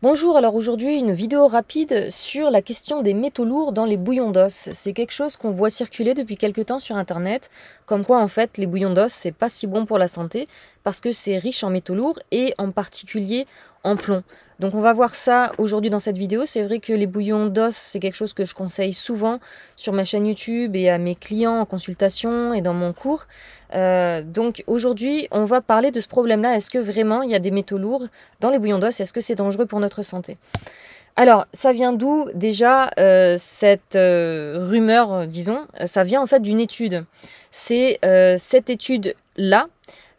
Bonjour, alors aujourd'hui une vidéo rapide sur la question des métaux lourds dans les bouillons d'os. C'est quelque chose qu'on voit circuler depuis quelque temps sur internet, comme quoi en fait les bouillons d'os c'est pas si bon pour la santé parce que c'est riche en métaux lourds et en particulier en plomb. Donc on va voir ça aujourd'hui dans cette vidéo. C'est vrai que les bouillons d'os c'est quelque chose que je conseille souvent sur ma chaîne YouTube et à mes clients en consultation et dans mon cours. Donc aujourd'hui on va parler de ce problème-là. Est-ce que vraiment il y a des métaux lourds dans les bouillons d'os? Est-ce que c'est dangereux pour notre santé? Alors, ça vient d'où déjà cette rumeur, disons? Ça vient en fait d'une étude. C'est cette étude-là,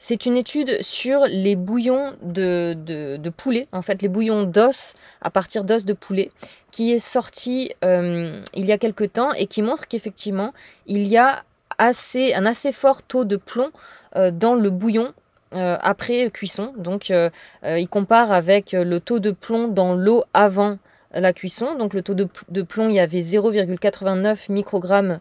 c'est une étude sur les bouillons de poulet, en fait les bouillons d'os à partir d'os de poulet, qui est sortie il y a quelque temps et qui montre qu'effectivement il y a un assez fort taux de plomb dans le bouillon après cuisson. Donc, il compare avec le taux de plomb dans l'eau avant la cuisson. Donc, le taux de plomb, il y avait 0,89 microgrammes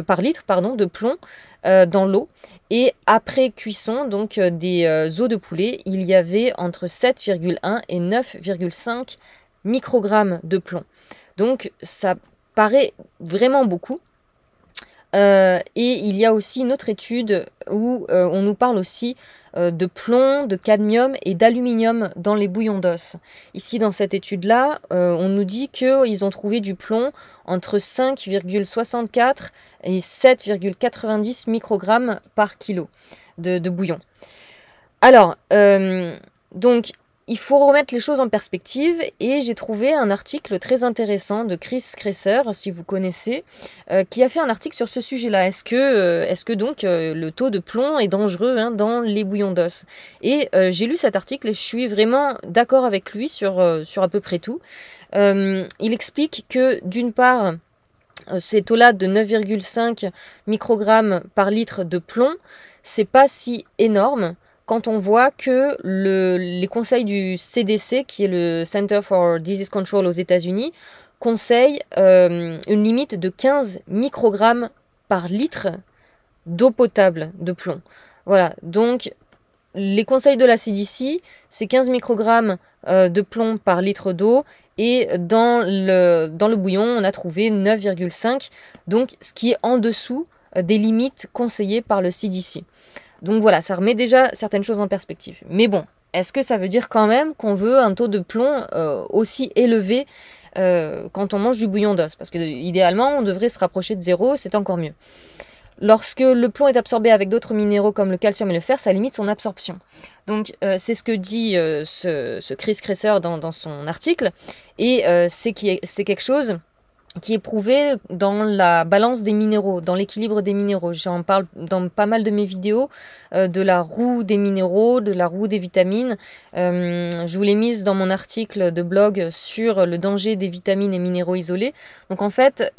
par litre pardon, de plomb dans l'eau. Et après cuisson, donc des os de poulet, il y avait entre 7,1 et 9,5 microgrammes de plomb. Donc, ça paraît vraiment beaucoup. Et il y a aussi une autre étude où on nous parle aussi de plomb, de cadmium et d'aluminium dans les bouillons d'os. Ici, dans cette étude-là, on nous dit qu'ils ont trouvé du plomb entre 5,64 et 7,90 microgrammes par kilo de bouillon. Alors, donc, il faut remettre les choses en perspective et j'ai trouvé un article très intéressant de Chris Kresser, si vous connaissez, qui a fait un article sur ce sujet-là. Est-ce que donc le taux de plomb est dangereux dans les bouillons d'os? Et j'ai lu cet article et je suis vraiment d'accord avec lui sur à peu près tout. Il explique que d'une part, ces taux-là de 9,5 microgrammes par litre de plomb, c'est pas si énorme quand on voit que les conseils du CDC, qui est le Center for Disease Control aux États-Unis, conseillent une limite de 15 microgrammes par litre d'eau potable de plomb. Voilà, donc les conseils de la CDC, c'est 15 microgrammes de plomb par litre d'eau. Et dans le bouillon, on a trouvé 9,5, donc ce qui est en dessous des limites conseillées par le CDC. Donc voilà, ça remet déjà certaines choses en perspective. Mais bon, est-ce que ça veut dire quand même qu'on veut un taux de plomb aussi élevé quand on mange du bouillon d'os? Parce que idéalement, on devrait se rapprocher de zéro, c'est encore mieux. Lorsque le plomb est absorbé avec d'autres minéraux comme le calcium et le fer, ça limite son absorption. Donc c'est ce que dit ce Chris Kresser dans son article. Et c'est quelque chose qui est prouvé dans la balance des minéraux, dans l'équilibre des minéraux. J'en parle dans pas mal de mes vidéos, de la roue des minéraux, de la roue des vitamines. Je vous l'ai mise dans mon article de blog sur le danger des vitamines et minéraux isolés. Donc en fait,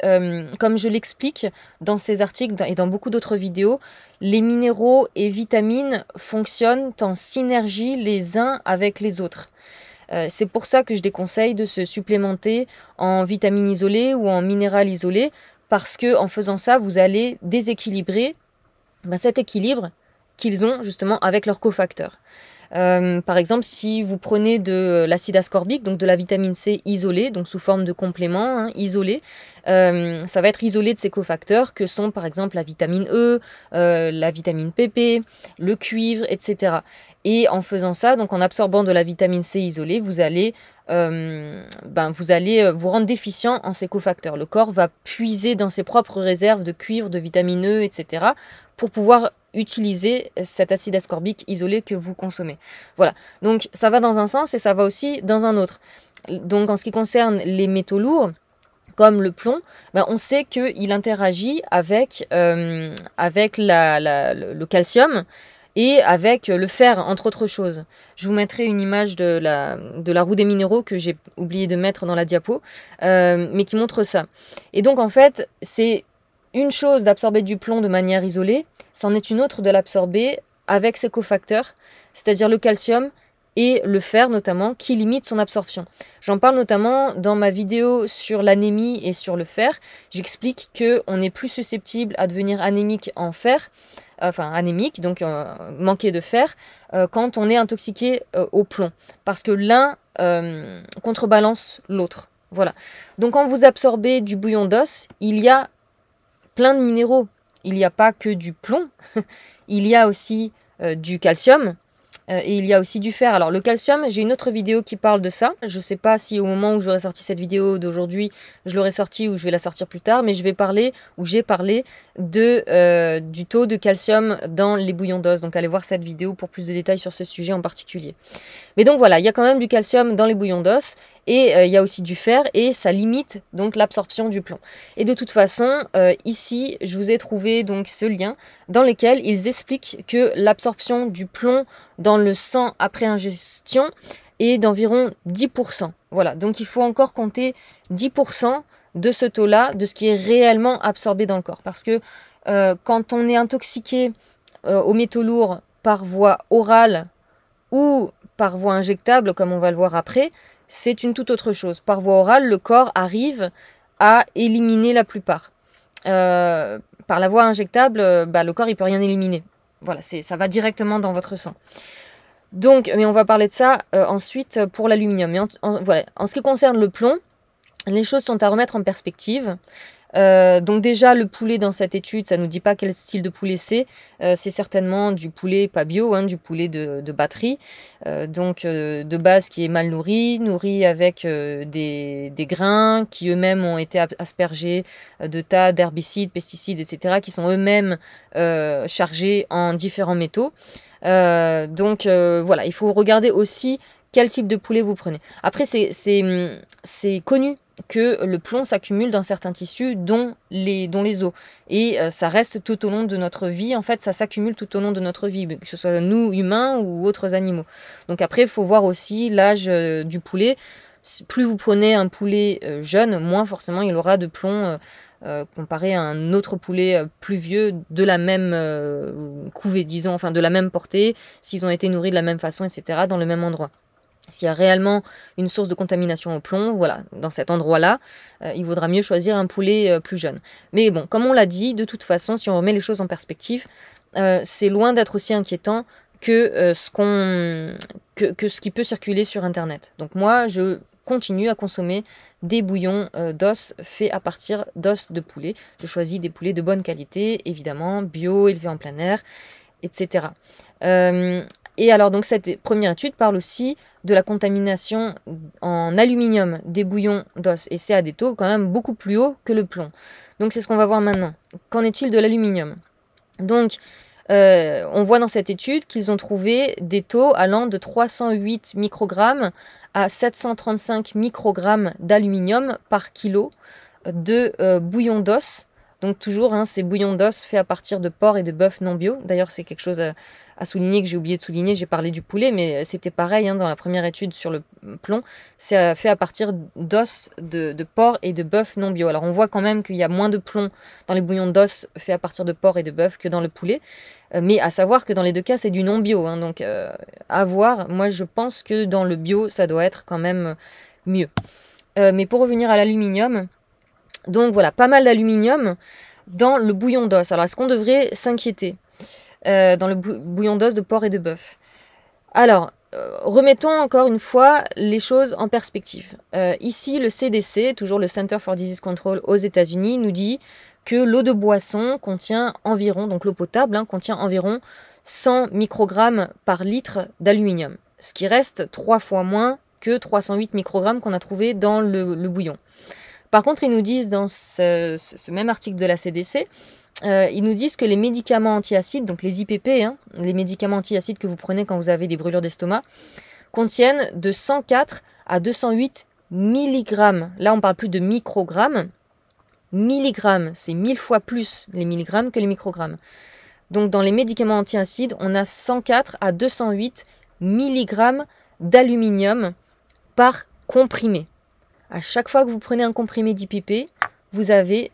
comme je l'explique dans ces articles et dans beaucoup d'autres vidéos, les minéraux et vitamines fonctionnent en synergie les uns avec les autres. C'est pour ça que je déconseille de se supplémenter en vitamines isolées ou en minérales isolées, parce que en faisant ça, vous allez déséquilibrer cet équilibre qu'ils ont justement avec leurs cofacteurs. Par exemple, si vous prenez de l'acide ascorbique, donc de la vitamine C isolée, donc sous forme de complément isolé, ça va être isolé de ces cofacteurs que sont par exemple la vitamine E, la vitamine PP, le cuivre, etc. Et en faisant ça, donc en absorbant de la vitamine C isolée, vous allez vous rendre déficient en ces cofacteurs. Le corps va puiser dans ses propres réserves de cuivre, de vitamine E, etc. pour pouvoir utiliser cet acide ascorbique isolé que vous consommez. Voilà, donc ça va dans un sens et ça va aussi dans un autre. Donc en ce qui concerne les métaux lourds, comme le plomb, on sait qu'il interagit avec le calcium et avec le fer, entre autres choses. Je vous mettrai une image de la roue des minéraux que j'ai oublié de mettre dans la diapo, mais qui montre ça. Et donc en fait, c'est une chose d'absorber du plomb de manière isolée, c'en est une autre de l'absorber avec ses cofacteurs, c'est-à-dire le calcium et le fer notamment qui limite son absorption. J'en parle notamment dans ma vidéo sur l'anémie et sur le fer. J'explique qu'on est plus susceptible à devenir anémique en fer, enfin anémique, donc manquer de fer, quand on est intoxiqué au plomb, parce que l'un contrebalance l'autre. Voilà. Donc quand vous absorbez du bouillon d'os, il y a plein de minéraux. Il n'y a pas que du plomb, il y a aussi du calcium, et il y a aussi du fer. Alors le calcium, j'ai une autre vidéo qui parle de ça. Je ne sais pas si au moment où j'aurai sorti cette vidéo d'aujourd'hui, je l'aurai sortie ou je vais la sortir plus tard, mais je vais parler, ou j'ai parlé, du taux de calcium dans les bouillons d'os. Donc allez voir cette vidéo pour plus de détails sur ce sujet en particulier. Mais donc voilà, il y a quand même du calcium dans les bouillons d'os, et il y a aussi du fer, et ça limite donc l'absorption du plomb. Et de toute façon, ici, je vous ai trouvé donc ce lien dans lequel ils expliquent que l'absorption du plomb dans le sang après ingestion est d'environ 10%. Voilà, donc il faut encore compter 10% de ce taux-là, de ce qui est réellement absorbé dans le corps. Parce que quand on est intoxiqué aux métaux lourds par voie orale ou par voie injectable, comme on va le voir après, c'est une toute autre chose. Par voie orale, le corps arrive à éliminer la plupart. Par la voie injectable, le corps il peut rien éliminer. Voilà, ça va directement dans votre sang. Donc, mais on va parler de ça ensuite pour l'aluminium. Mais voilà. En ce qui concerne le plomb, les choses sont à remettre en perspective. Donc déjà, le poulet dans cette étude, ça ne nous dit pas quel style de poulet c'est. C'est certainement du poulet pas bio, hein, du poulet de batterie. Donc de base qui est mal nourri avec des grains qui eux-mêmes ont été aspergés de tas d'herbicides, pesticides, etc. qui sont eux-mêmes chargés en différents métaux. Donc voilà, il faut regarder aussi quel type de poulet vous prenez. Après, c'est connu que le plomb s'accumule dans certains tissus, dont les os. Et ça reste tout au long de notre vie. En fait, ça s'accumule tout au long de notre vie, que ce soit nous, humains ou autres animaux. Donc après, il faut voir aussi l'âge du poulet. Plus vous prenez un poulet jeune, moins forcément il aura de plomb comparé à un autre poulet plus vieux de la même couvée, disons, enfin de la même portée, s'ils ont été nourris de la même façon, etc., dans le même endroit. S'il y a réellement une source de contamination au plomb, voilà, dans cet endroit-là, il vaudra mieux choisir un poulet plus jeune. Mais bon, comme on l'a dit, de toute façon, si on remet les choses en perspective, c'est loin d'être aussi inquiétant que ce qui peut circuler sur Internet. Donc moi, je continue à consommer des bouillons d'os faits à partir d'os de poulet. Je choisis des poulets de bonne qualité, évidemment, bio, élevés en plein air, etc. Et alors, donc, cette première étude parle aussi de la contamination en aluminium des bouillons d'os. Et c'est à des taux quand même beaucoup plus hauts que le plomb. Donc, c'est ce qu'on va voir maintenant. Qu'en est-il de l'aluminium? Donc, on voit dans cette étude qu'ils ont trouvé des taux allant de 308 microgrammes à 735 microgrammes d'aluminium par kilo de bouillon d'os. Donc toujours, hein, ces bouillons d'os faits à partir de porc et de bœuf non bio. D'ailleurs, c'est quelque chose à souligner que j'ai oublié de souligner. J'ai parlé du poulet, mais c'était pareil hein, dans la première étude sur le plomb. C'est fait à partir d'os de porc et de bœuf non bio. Alors on voit quand même qu'il y a moins de plomb dans les bouillons d'os faits à partir de porc et de bœuf que dans le poulet. Mais à savoir que dans les deux cas, c'est du non bio. Hein, donc à voir. Moi, je pense que dans le bio, ça doit être quand même mieux. Mais pour revenir à l'aluminium... Donc voilà, pas mal d'aluminium dans le bouillon d'os. Alors est-ce qu'on devrait s'inquiéter dans le bouillon d'os de porc et de bœuf? Alors, remettons encore une fois les choses en perspective. Ici, le CDC, toujours le Center for Disease Control aux États-Unis, nous dit que l'eau de boisson contient environ, donc l'eau potable, hein, contient environ 100 microgrammes par litre d'aluminium. Ce qui reste 3 fois moins que 308 microgrammes qu'on a trouvé dans le bouillon. Par contre, ils nous disent dans ce même article de la CDC, ils nous disent que les médicaments antiacides, donc les IPP, hein, les médicaments antiacides que vous prenez quand vous avez des brûlures d'estomac, contiennent de 104 à 208 milligrammes. Là, on parle plus de microgrammes. Milligrammes, c'est 1000 fois plus les milligrammes que les microgrammes. Donc, dans les médicaments antiacides, on a 104 à 208 milligrammes d'aluminium par comprimé. À chaque fois que vous prenez un comprimé d'IPP, vous avez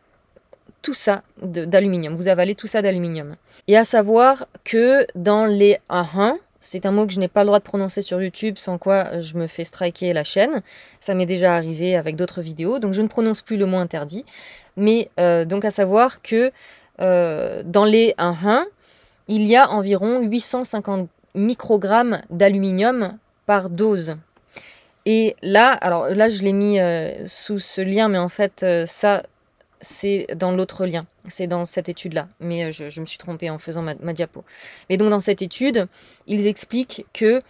tout ça d'aluminium. Vous avalez tout ça d'aluminium. Et à savoir que dans les 1, C'est un mot que je n'ai pas le droit de prononcer sur YouTube, sans quoi je me fais striker la chaîne. Ça m'est déjà arrivé avec d'autres vidéos, donc je ne prononce plus le mot interdit. Mais donc à savoir que dans les 1,1, il y a environ 850 microgrammes d'aluminium par dose. Et là, alors là je l'ai mis sous ce lien, mais en fait ça c'est dans l'autre lien, c'est dans cette étude-là, mais je me suis trompée en faisant ma diapo. Mais donc dans cette étude, ils expliquent que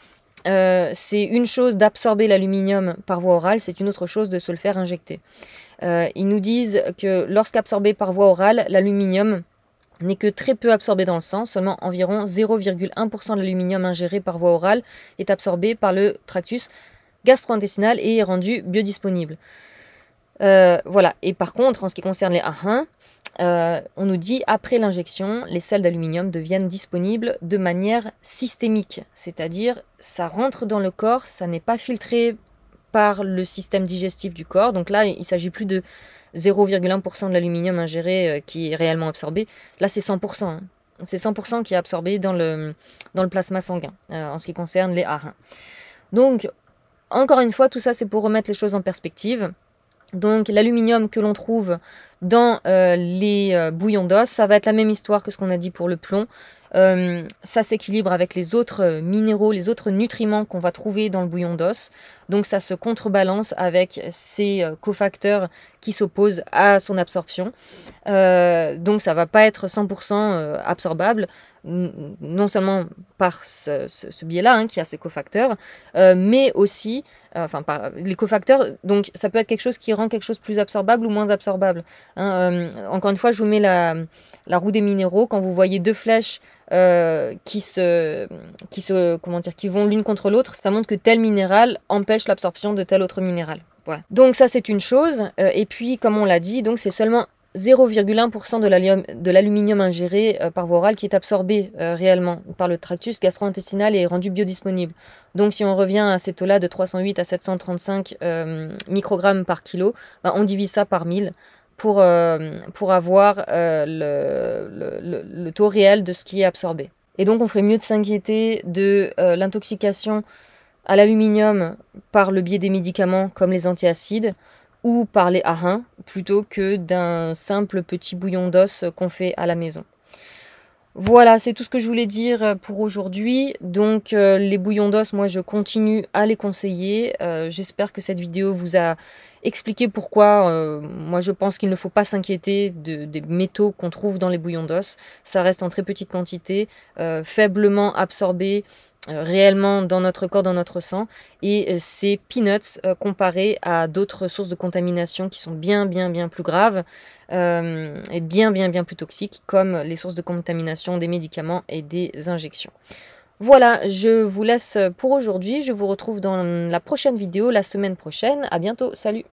c'est une chose d'absorber l'aluminium par voie orale, c'est une autre chose de se le faire injecter. Ils nous disent que lorsqu'absorbé par voie orale, l'aluminium n'est que très peu absorbé dans le sang, seulement environ 0,1% de l'aluminium ingéré par voie orale est absorbé par le tractus gastro-intestinal et est rendu biodisponible. Voilà, et par contre, en ce qui concerne les A1, on nous dit après l'injection, les sels d'aluminium deviennent disponibles de manière systémique, c'est-à-dire ça rentre dans le corps, ça n'est pas filtré par le système digestif du corps, donc là il ne s'agit plus de 0,1% de l'aluminium ingéré qui est réellement absorbé, là c'est 100%, hein. C'est 100% qui est absorbé dans le plasma sanguin, en ce qui concerne les A1. Donc, encore une fois, tout ça c'est pour remettre les choses en perspective. Donc l'aluminium que l'on trouve dans les bouillons d'os, ça va être la même histoire que ce qu'on a dit pour le plomb. Ça s'équilibre avec les autres minéraux, les autres nutriments qu'on va trouver dans le bouillon d'os. Donc ça se contrebalance avec ces cofacteurs qui s'opposent à son absorption. Donc ça va pas être 100% absorbable, non seulement par ce biais-là, hein, qui a ces cofacteurs, mais aussi, par les cofacteurs, donc ça peut être quelque chose qui rend quelque chose plus absorbable ou moins absorbable. Hein, encore une fois, je vous mets la roue des minéraux. Quand vous voyez deux flèches qui vont l'une contre l'autre, ça montre que tel minéral empêche l'absorption de tel autre minéral. Voilà. Donc ça c'est une chose, et puis comme on l'a dit, donc c'est seulement 0,1% de l'aluminium ingéré par voie orale qui est absorbé réellement par le tractus gastro-intestinal et est rendu biodisponible. Donc si on revient à ces taux-là de 308 à 735 microgrammes par kilo, on divise ça par 1000 pour avoir le taux réel de ce qui est absorbé. Et donc on ferait mieux de s'inquiéter de l'intoxication à l'aluminium par le biais des médicaments comme les antiacides ou par les A1 plutôt que d'un simple petit bouillon d'os qu'on fait à la maison. Voilà, c'est tout ce que je voulais dire pour aujourd'hui. Donc les bouillons d'os, moi je continue à les conseiller. J'espère que cette vidéo vous a expliqué pourquoi moi je pense qu'il ne faut pas s'inquiéter des métaux qu'on trouve dans les bouillons d'os. Ça reste en très petite quantité, faiblement absorbé réellement dans notre corps, dans notre sang, et c'est peanuts comparé à d'autres sources de contamination qui sont bien plus graves et bien plus toxiques, comme les sources de contamination des médicaments et des injections. Voilà, je vous laisse pour aujourd'hui, je vous retrouve dans la prochaine vidéo la semaine prochaine, à bientôt, salut!